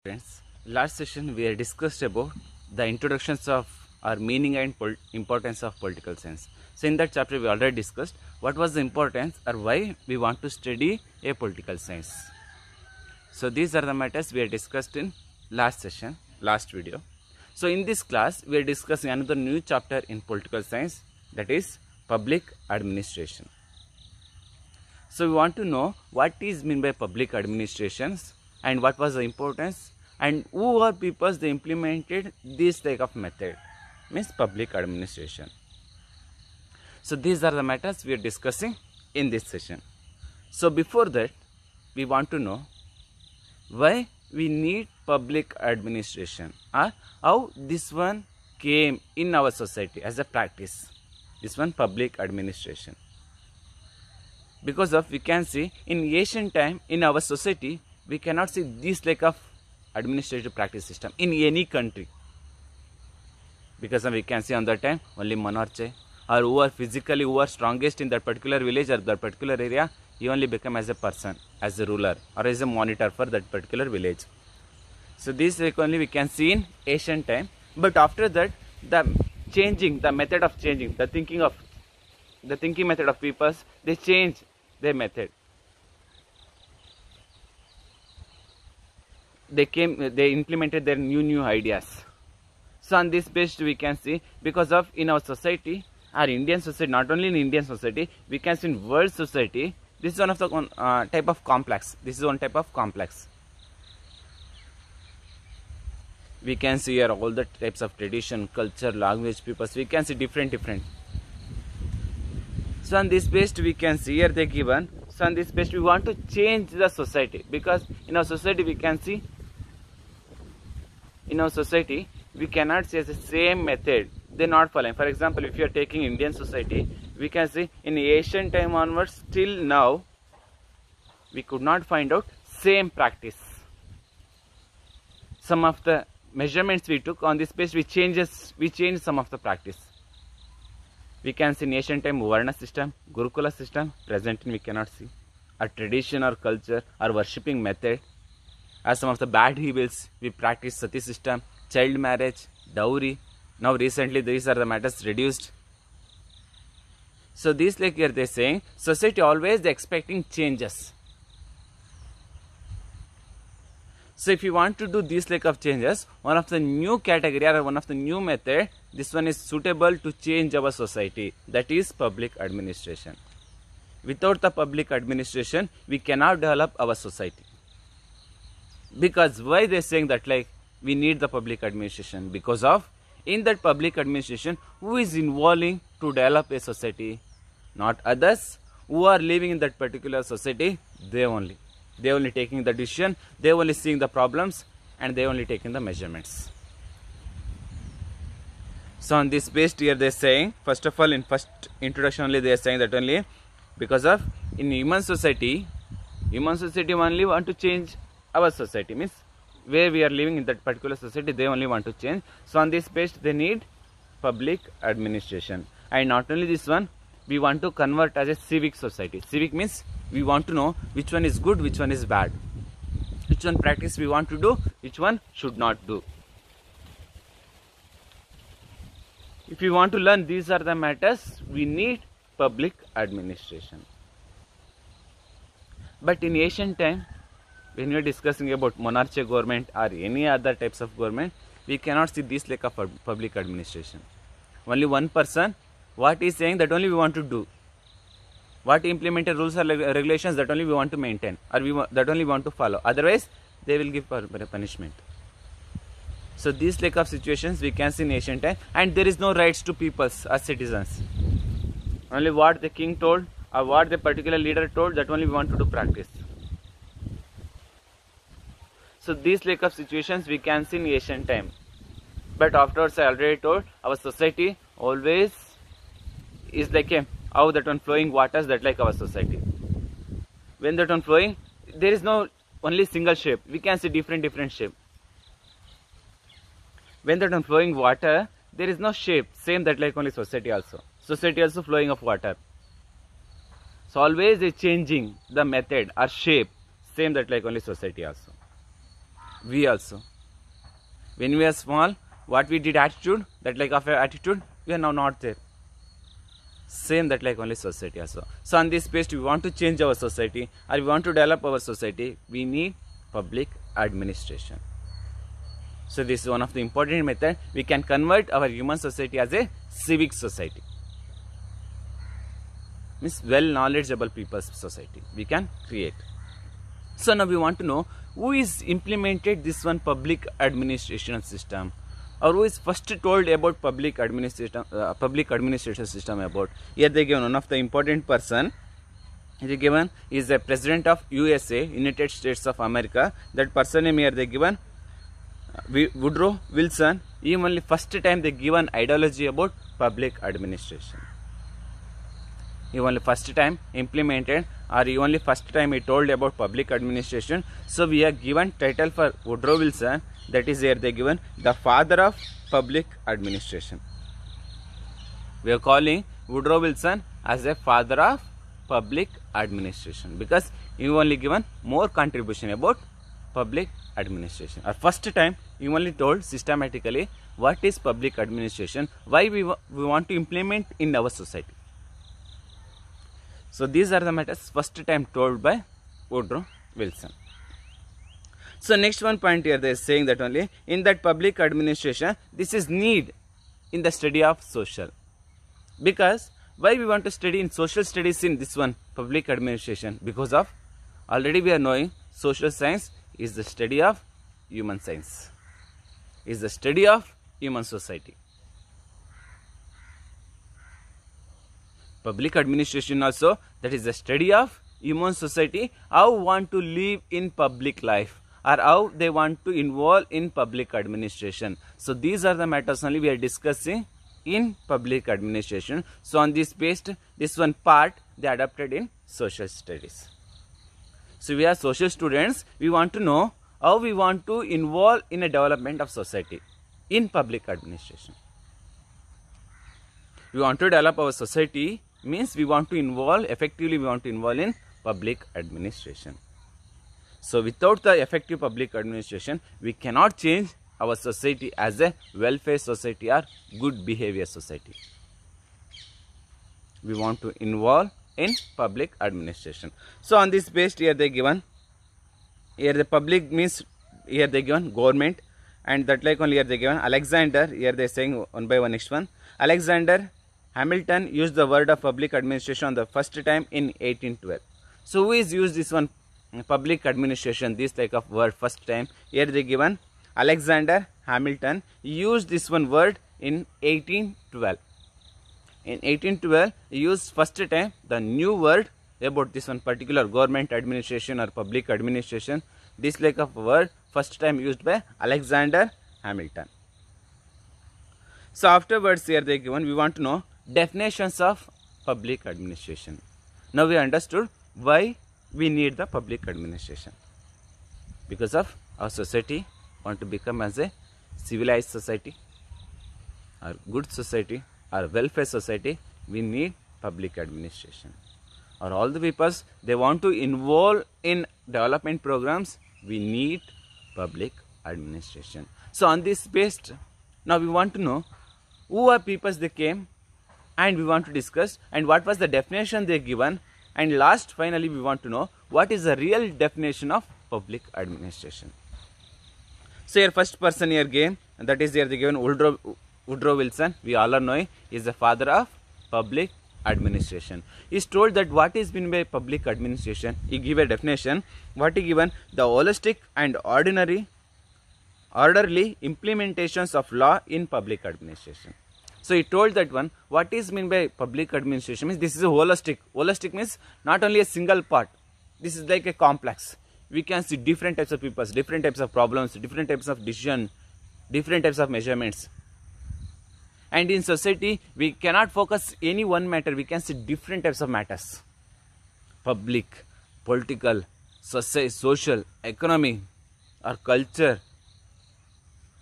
Friends, last session we had discussed about the introductions of or meaning and importance of political science. So in that chapter we already discussed what was the importance or why we want to study a political science. So these are the matters we had discussed in last session, last video. So in this class we are discussing another new chapter in political science, that is public administration. So we want to know what is meant by public administrations and what was the importance and who are people they implemented this type of method, means public administration. So these are the matters we are discussing in this session. So before that we want to know why we need public administration or how this one came in our society as a practice, this one public administration. Because of we can see in ancient time in our society we cannot see this like of administrative practice system in any country, because we can see on that time only monarchy or who are physically who are strongest in that particular village or that particular area, he only become as a person, as a ruler or as a monitor for that particular village. So this like only we can see in ancient time, but after that the changing, the method of changing, the thinking method of peoples, they change their method. They implemented their new ideas. So on this basis we can see, because of in our society, our Indian society, not only in Indian society, we can see in world society, this is one of the type of complex. This is one type of complex. We can see here all the types of tradition, culture, language, peoples. We can see different. So on this basis we can see here they given. So on this basis we want to change the society, because in our society we can see, in our society we cannot say the same method they not following. For example, if you are taking Indian society, we can see in ancient time onwards till now we could not find out same practice. Some of the measurements we took on this base we changed some of the practice. We can see in ancient time Varna system, Gurukula system, present we cannot see. A tradition or culture or worshipping method. As some of the bad evils, we practice sati system, child marriage, dowry. Now recently these are the matters reduced. So this like here they saying, society always expecting changes. So if you want to do this like of changes, one of the new category or one of the new method, this one is suitable to change our society, that is public administration. Without the public administration, we cannot develop our society. Because why they saying that like we need the public administration? Because of in that public administration, who is involving to develop a society? Not others who are living in that particular society, they only taking the decision, they only seeing the problems and they only taking the measurements. So on this base here they are saying, first of all in first introduction only they are saying that only because of in human society only want to change our society, means where we are living in that particular society they only want to change. So on this base they need public administration. And not only this one, we want to convert as a civic society. Civic means we want to know which one is good, which one is bad, which one practice we want to do, which one should not do. If we want to learn these are the matters, we need public administration. But in ancient time, when we are discussing about monarchy government or any other types of government, we cannot see this like of public administration. Only one person, what is saying that only we want to do. What implemented rules or regulations that only we want to maintain, or that only we want to follow. Otherwise, they will give punishment. So these like of situations we can see in ancient time, and there is no rights to peoples as citizens. Only what the king told or what the particular leader told, that only we want to do practice. So these like of situations we can see in ancient time. But afterwards I already told, our society always is like a how that one flowing waters, that like our society. When that one flowing, there is no only single shape. We can see different shape. When that one flowing water, there is no shape. Same that like only society also. Society also flowing of water. So always is changing the method or shape. Same that like only society also. we also. When we are small, what we did attitude, that like of attitude, we are now not there. Same that like only society also. So on this base, we want to change our society or we want to develop our society, we need public administration. So this is one of the important method. We can convert our human society as a civic society. Means well knowledgeable people's society we can create. So now we want to know who is implemented this one public administration system, or who is first told about public administration system about. Here they given one of the important person. They given is the president of USA, United States of America. That person name here they given Woodrow Wilson. He only first time they given ideology about public administration. He only first time implemented, or he only first time he told about public administration. So we are given title for Woodrow Wilson, that is here they given the father of public administration. We are calling Woodrow Wilson as a father of public administration because he only given more contribution about public administration. Or first time he only told systematically what is public administration, why we want to implement in our society. So these are the matters first time told by Woodrow Wilson. So next one point here they are saying that only in that public administration, this is need in the study of social. Because why we want to study in social studies in this one public administration? Because of already we are knowing social science is the study of human science, is the study of human society. Public administration also, that is the study of human society, how want to live in public life or how they want to involve in public administration. So these are the matters only we are discussing in public administration. So on this based, this one part they adapted in social studies. So we are social students, we want to know how we want to involve in a development of society in public administration. We want to develop our society means we want to involve effectively, we want to involve in public administration. So without the effective public administration, we cannot change our society as a welfare society or good behavior society. We want to involve in public administration. So on this based here they given, here the public means here they given government, and that like only here they given Alexander, here they saying one by one next one. Alexander Hamilton used the word of public administration on the first time in 1812. So who is used this one public administration, this type of word first time? Here they given Alexander Hamilton used this one word in 1812. In 1812 he used first time the new word about this one particular government administration or public administration. This like of word first time used by Alexander Hamilton. So afterwards here they given, we want to know definitions of public administration. Now we understood why we need the public administration. Because of our society want to become as a civilized society or good society or welfare society, we need public administration. Or all the peoples they want to involve in development programs, we need public administration. So on this based, now we want to know who are peoples they came, and we want to discuss and what was the definition they given, and last finally we want to know what is the real definition of public administration. So here first person here came, and that is here they given Woodrow Wilson. We all are knowing is the father of public administration. He is told that what is meant by public administration. He give a definition. What he given? The holistic and orderly implementations of law in public administration. So he told that one, what is meant by public administration means this is a holistic. Holistic means not only a single part. This is like a complex. We can see different types of people, different types of problems, different types of decision, different types of measurements. And in society, we cannot focus any one matter. We can see different types of matters. Public, political, social, economic, or culture,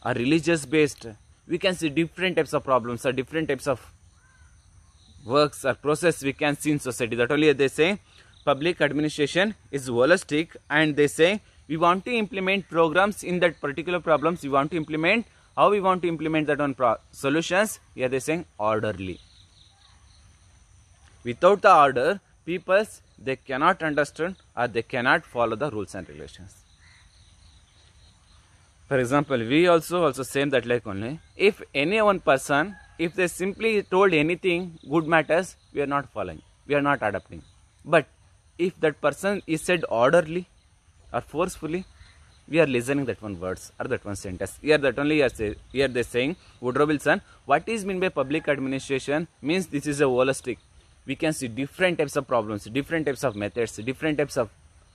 or religious based. We can see different types of problems or different types of works or process we can see in society. That only they say public administration is holistic, and they say we want to implement programs in that particular problems. We want to implement, how we want to implement that on solutions. Here they saying orderly. Without the order, people, they cannot understand or they cannot follow the rules and regulations. For example, we also same that like only, if any one person, if they simply told anything good matters, we are not following, we are not adapting. But if that person is said orderly or forcefully, we are listening that one words or that one sentence. Here that only here they saying, Woodrow Wilson, what is meant by public administration means this is a holistic. We can see different types of problems, different types of methods, different types of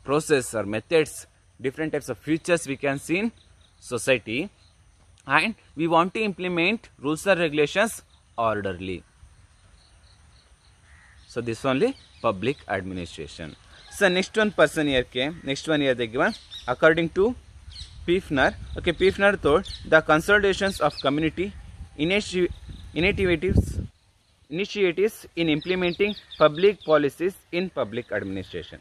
process or methods, different types of futures we can see in society, and we want to implement rules and regulations orderly. So this only public administration. So next one person here came, next one here they given, according to Pfiffner. Okay, Pfiffner told the consolidations of community initiatives in implementing public policies in public administration.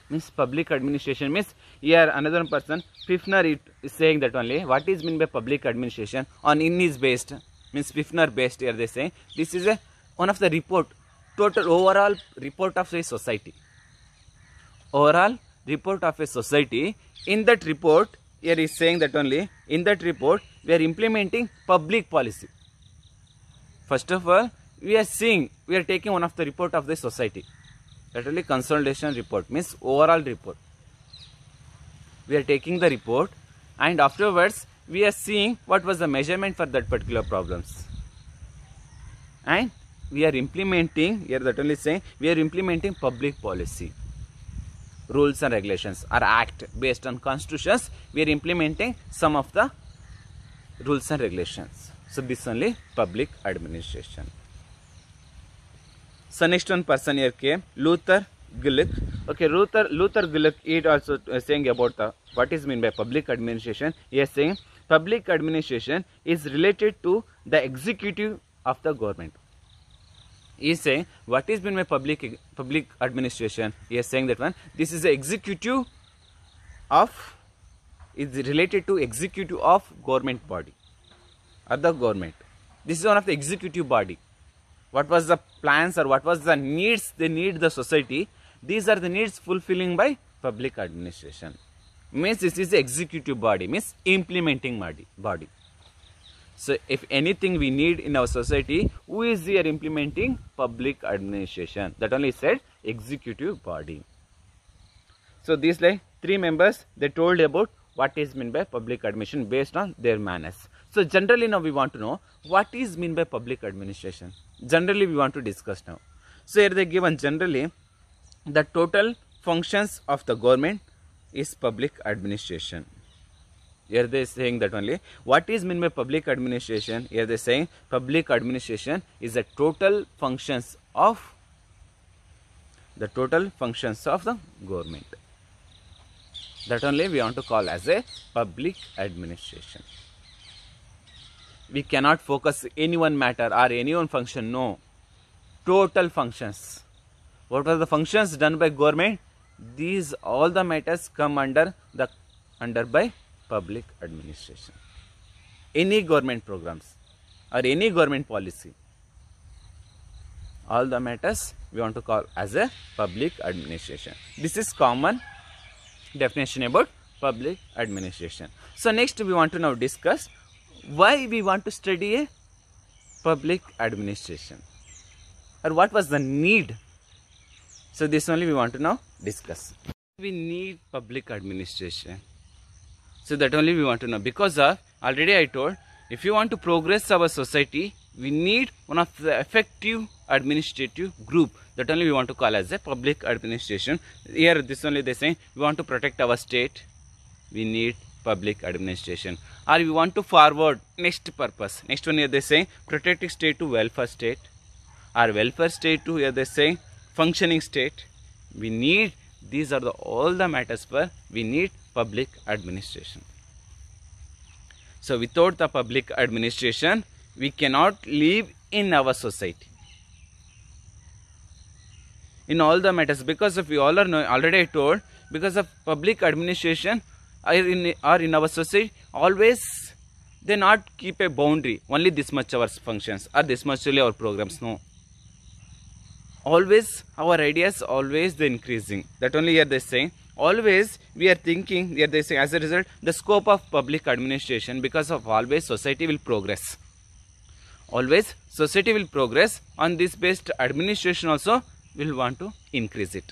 Means public administration means, here another person, Pfiffner is saying that only, what is meant by public administration on in is based, means Pfiffner based. Here they say this is one of the report, total overall report of a society. Overall report of a society. In that report, here is saying that only, in that report we are implementing public policy. First of all, we are taking one of the report of the society. That only consolidation report means overall report. We are taking the report and afterwards we are seeing what was the measurement for that particular problems. And we are implementing, here that only saying, we are implementing public policy. Rules and regulations or act based on constitutions, we are implementing some of the rules and regulations. So this only public administration. So next one person here came, Luther Gulick. Okay, Luther Gulick is also saying about the what is meant by public administration. He is saying public administration is related to the executive of the government. He is saying what is meant by public administration. He is saying that one, this is the executive of, is related to executive of government body or the government. This is one of the executive body. What was the plans or what was the needs they need the society, these are the needs fulfilling by public administration. Means this is the executive body, means implementing body. So if anything we need in our society, who is here implementing? Public administration. That only said executive body. So these like three members, they told about what is meant by public administration based on their manners. So generally now we want to know what is meant by public administration. Generally we want to discuss now. So here they given generally the total functions of the government is public administration. Here they saying that only what is meant by public administration. Here they saying public administration is the total functions of the government. That only we want to call as a public administration. We cannot focus any one matter or any one function. No, total functions. What are the functions done by government? These all the matters come under by public administration. Any government programs or any government policy, all the matters we want to call as a public administration. This is common definition about public administration. So next we want to now discuss why we want to study a public administration or what was the need. So this only we want to now discuss. We need public administration. So that only we want to know, because of already I told, if you want to progress our society, we need one of the effective administrative group. That only we want to call as a public administration. Here this only they say we want to protect our state, we need public administration. Or we want to forward next purpose. Next one here they say protecting state to welfare state, or welfare state to here they say functioning state. We need, these are all the matters for we need public administration. So without the public administration, we cannot live in our society. In all the matters, because if we all are know, already I told, because of public administration or in our society, always they not keep a boundary, only this much our functions or this much only our programs. No, always our ideas always the increasing. That only here they saying, always we are thinking, here they say, as a result the scope of public administration, because of always society will progress. Always society will progress, on this based administration also will want to increase it.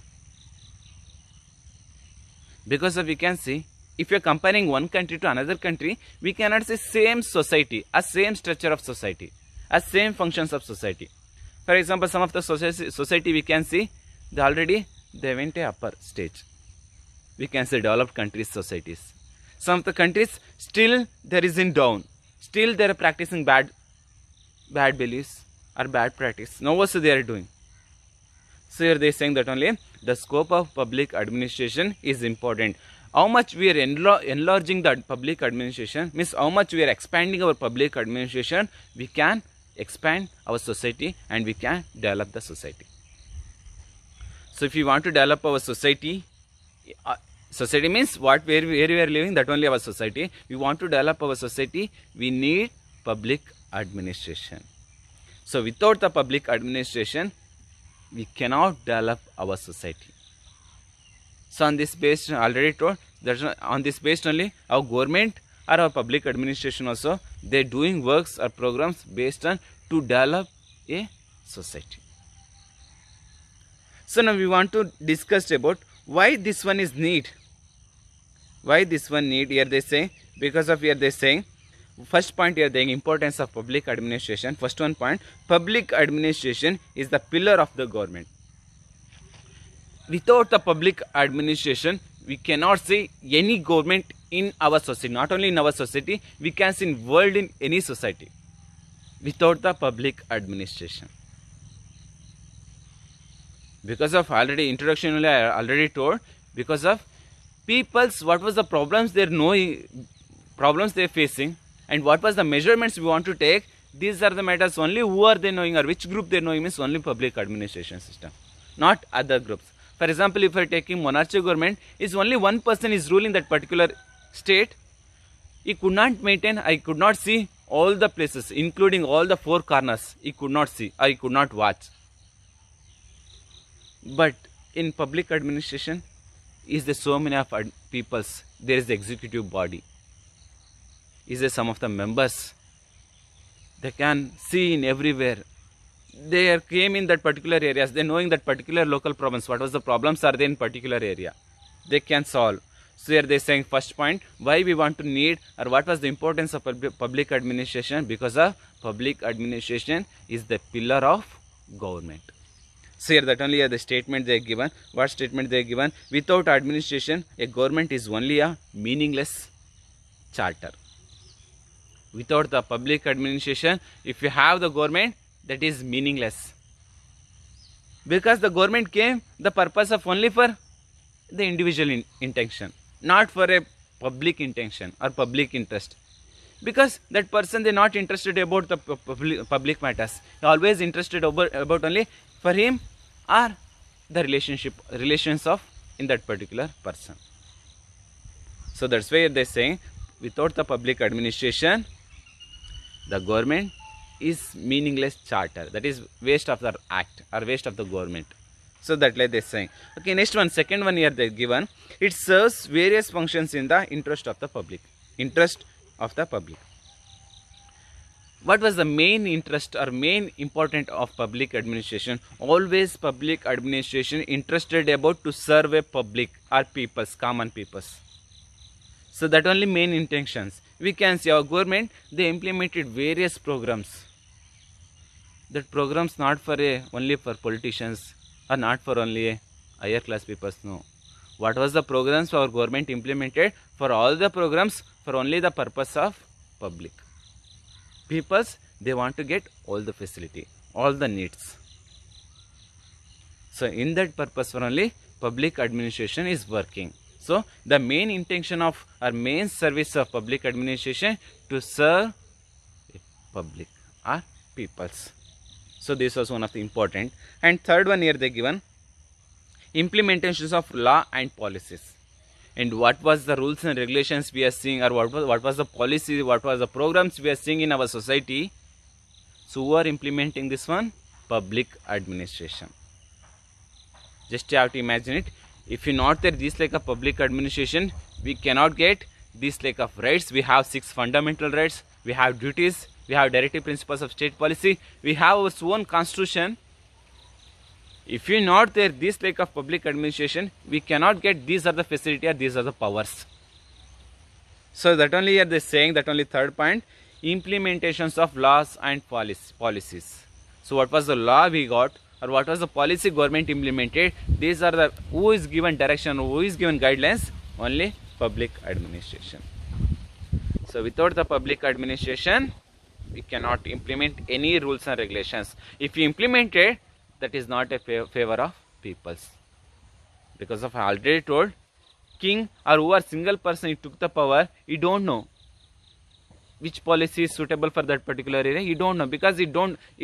Because of, we can see, if you are comparing one country to another country, we cannot say same society, a same structure of society, as same functions of society. For example, some of the society we can see, they went a upper stage. We can say developed countries societies. Some of the countries still there is in down. Still they are practicing bad beliefs or bad practice. Now also they are doing. So here they are saying that only the scope of public administration is important. How much we are enlarging the public administration means how much we are expanding our public administration, we can expand our society and we can develop the society. So if you want to develop our society, society means where we are living, that only our society. We want to develop our society, we need public administration. So without the public administration, we cannot develop our society. So on this based, already told, that on this based only our government or our public administration also, they are doing works or programs based on to develop a society. So now we want to discuss about why this one is need. Why this one need? Here they say, because of, here they saying, first point here, the importance of public administration. First one point, public administration is the pillar of the government. Without the public administration, we cannot see any government in our society. Not only in our society, we can see in world, in any society, without the public administration. Because of already introduction, I already told, because of people's, what was the problems they are knowing, problems they are facing, and what was the measurements we want to take. These are the matters only who are they knowing or which group they are knowing, means only public administration system, not other groups. For example, if I are taking monarchy government, is only one person is ruling that particular state. He could not maintain, I could not see all the places, including all the four corners. He could not see, or he could not watch. But in public administration, is there so many of peoples? There is the executive body. Is there some of the members? They can see in everywhere. They came in that particular areas. They knowing that particular local problems. What was the problems are there in particular area? They can solve. So here they saying first point, why we want to need, or what was the importance of public administration? Because of public administration is the pillar of government. So here that only the statement they are given. What statement they are given? Without administration, a government is only a meaningless charter. Without the public administration, if you have the government, that is meaningless. Because the government came the purpose of only for the individual intention, not for a public intention or public interest. Because that person, they are not interested about the public matters. They are always interested about only for him or the relations of in that particular person. So that's why they are saying, without the public administration, the government is meaningless charter. That is waste of the act or waste of the government. So that like they are saying. Okay, next one, second one here they are given. It serves various functions in the interest of the public. Interest of the public. What was the main interest or main important of public administration? Always public administration interested about to serve a public or peoples, common peoples. So that only main intentions. We can see our government, they implemented various programs. That programs not for only for politicians or not for only a higher class people. No. What was the programs our government implemented? For all the programs, for only the purpose of public. Peoples, they want to get all the facility, all the needs. So in that purpose for only public administration is working. So the main intention of or main service of public administration to serve public or peoples. So this was one of the important. And third one here they given, implementations of law and policies. And what was the rules and regulations we are seeing, or what was the policy, what was the programs we are seeing in our society? So who are implementing this one? Public administration. Just you have to imagine it. If you not there this like a public administration, we cannot get this like of rights. We have 6 fundamental rights, we have duties, we have directive principles of state policy, we have our own constitution. If you not there this like of public administration, we cannot get these are the facility or these are the powers. So that only are they saying, that only third point, implementations of laws and policies. So what was the law we got, or what was the policy government implemented? These are the who is given direction, who is given guidelines? Only public administration. So without the public administration, we cannot implement any rules and regulations. If you implement it, that is not a favor of peoples. Because of I already told, king or who are single person, he took the power, he don't know which policy is suitable for that particular area. He don't know, because he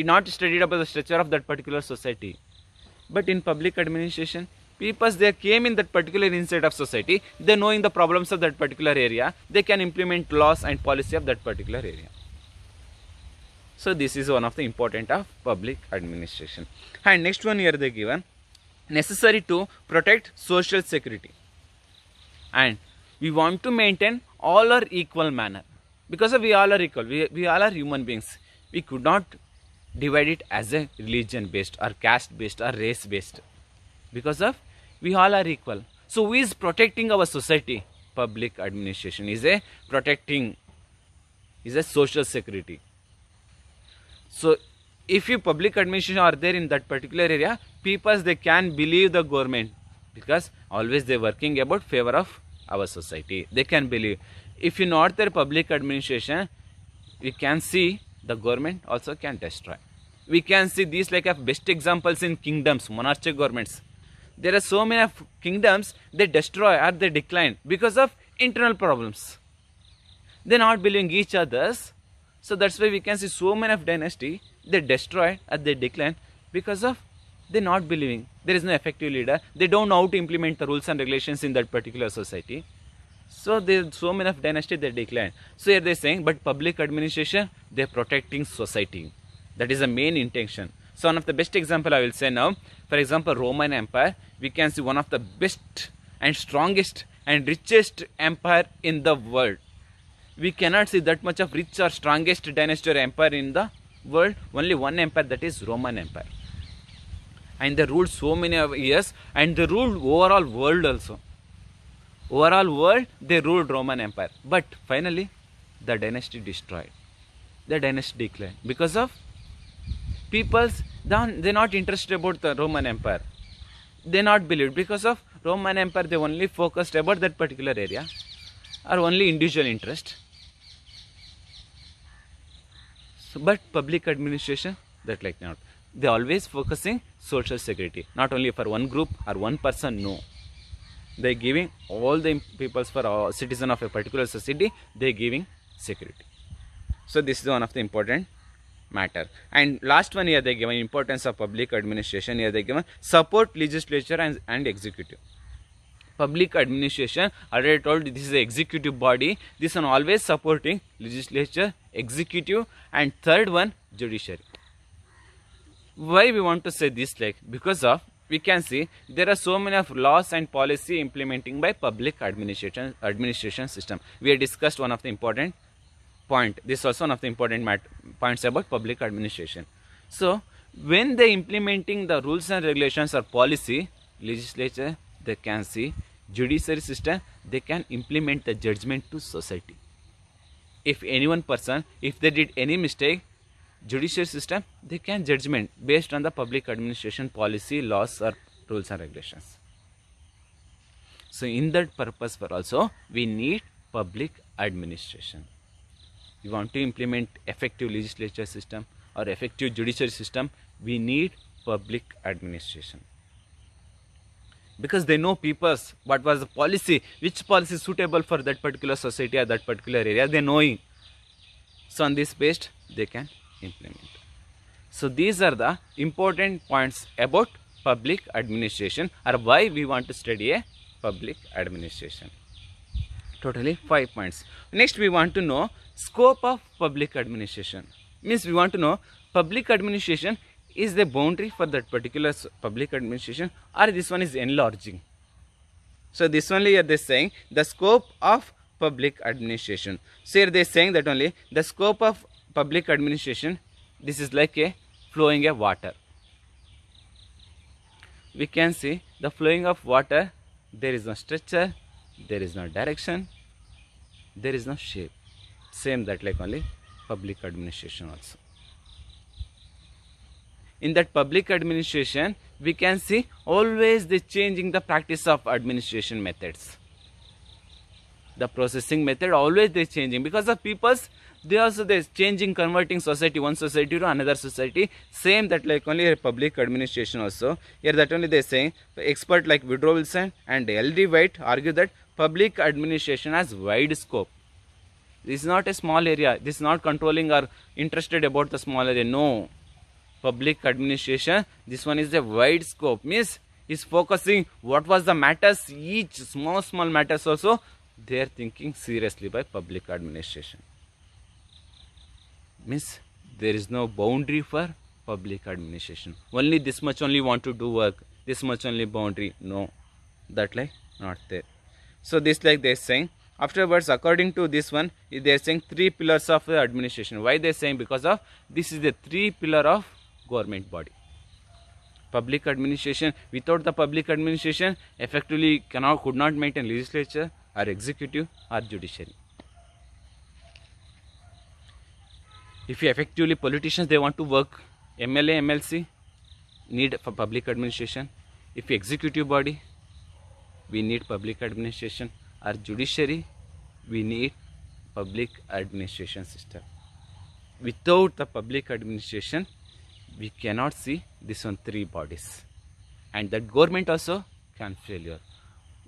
not studied about the structure of that particular society. But in public administration, people they came in that particular inside of society, they knowing the problems of that particular area, they can implement laws and policy of that particular area. So this is one of the important of public administration. And next one here they given, necessary to protect social security. And we want to maintain all are equal manner. Because we all are equal, we all are human beings. We could not divide it as a religion based or caste based or race based. Because of we all are equal. So who is protecting our society? Public administration is a protecting, is a social security. So if you public administration are there in that particular area, people they can believe the government, because always they working about favor of our society. They can believe. If you not there public administration, we can see the government also can destroy. We can see these like best examples in kingdoms, monarchic governments. There are so many of kingdoms they destroy or they decline because of internal problems. They not believing each others. So that's why we can see so many of dynasty they destroy or they decline because of they not believing. There is no effective leader. They don't know how to implement the rules and regulations in that particular society. So there so many of dynasty they decline. So here they saying, but public administration they protecting society. That is the main intention. So one of the best example I will say now, for example, Roman Empire, we can see one of the best and strongest and richest empire in the world. We cannot see that much of rich or strongest dynasty or empire in the world. Only one empire, that is Roman Empire. And they ruled so many years, and they ruled overall world also. Overall world, they ruled Roman Empire. But finally, the dynasty destroyed. The dynasty declined. Because of peoples, they're not interested about the Roman Empire. They not believe. Because of Roman Empire, they only focused about that particular area, or only individual interest. So, but public administration, that like not. They always focusing social security, not only for one group or one person. No, they giving all the peoples for a citizen of a particular society. They giving security. So this is one of the important matter. And last one here they given importance of public administration. Here they given support legislature and executive. Public administration, already told, this is the executive body. This one always supporting legislature, executive, and third one judiciary. Why we want to say this like? Because of we can see there are so many of laws and policy implementing by public administration system. We have discussed one of the important point. This is also one of the important points about public administration. So when they implementing the rules and regulations or policy, legislature they can see, judiciary system they can implement the judgment to society. If any one person, if they did any mistake, judiciary system they can judgment based on the public administration policy, laws or rules and regulations. So in that purpose for also we need public administration. We want to implement effective legislature system or effective judiciary system, we need public administration. Because they know people's what was the policy, which policy is suitable for that particular society or that particular area, they knowing. So on this based they can implement. So these are the important points about public administration, or why we want to study a public administration. Totally 5 points. Next we want to know scope of public administration. Means we want to know public administration is the boundary for that particular public administration, or this one is enlarging. So this only here they are saying the scope of public administration. So here they are saying that only the scope of public administration, this is like a flowing of water. We can see the flowing of water, there is no structure, there is no direction, there is no shape. Same that like only public administration also. In that public administration, we can see always the changing the practice of administration methods. The processing method always they changing, because the peoples they also they changing, converting society, one society to another society. Same that like only a public administration also. Here that only they saying expert like Woodrow Wilson and L.D. White argue that public administration has wide scope. This is not a small area. This is not controlling or interested about the small area. No. Public administration, this one is a wide scope. Means is focusing what was the matters, each small matters also they are thinking seriously by public administration. Means there is no boundary for public administration. Only this much only want to do work, this much only boundary. No, that like not there. So this like they are saying. Afterwards, according to this one, they are saying 3 pillars of the administration. Why they are saying? Because of this is the 3 pillar of government body. Public administration, without the public administration, effectively could not maintain legislature or executive or judiciary. If effectively politicians they want to work, MLA, MLC need for public administration. If executive body, we need public administration, or judiciary, we need public administration system. Without the public administration, we cannot see this on 3 bodies, and that government also can failure.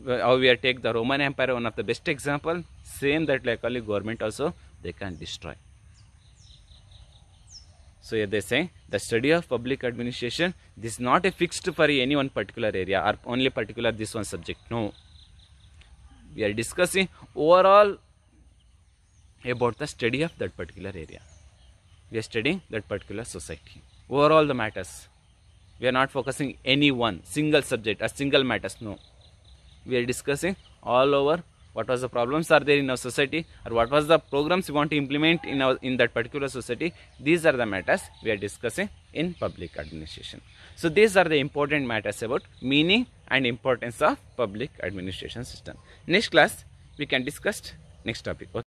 How we take the Roman Empire, one of the best example. Same that like only government also they can destroy. So here they say the study of public administration, this is not a fixed for any one particular area or only particular this one subject. No, we are discussing overall about the study of that particular area. We are studying that particular society. Overall the matters. We are not focusing any one single subject or single matters. No, we are discussing all over what was the problems are there in our society, or what was the programs we want to implement in that particular society. These are the matters we are discussing in public administration. So these are the important matters about meaning and importance of public administration system. Next class we can discuss next topic. Okay.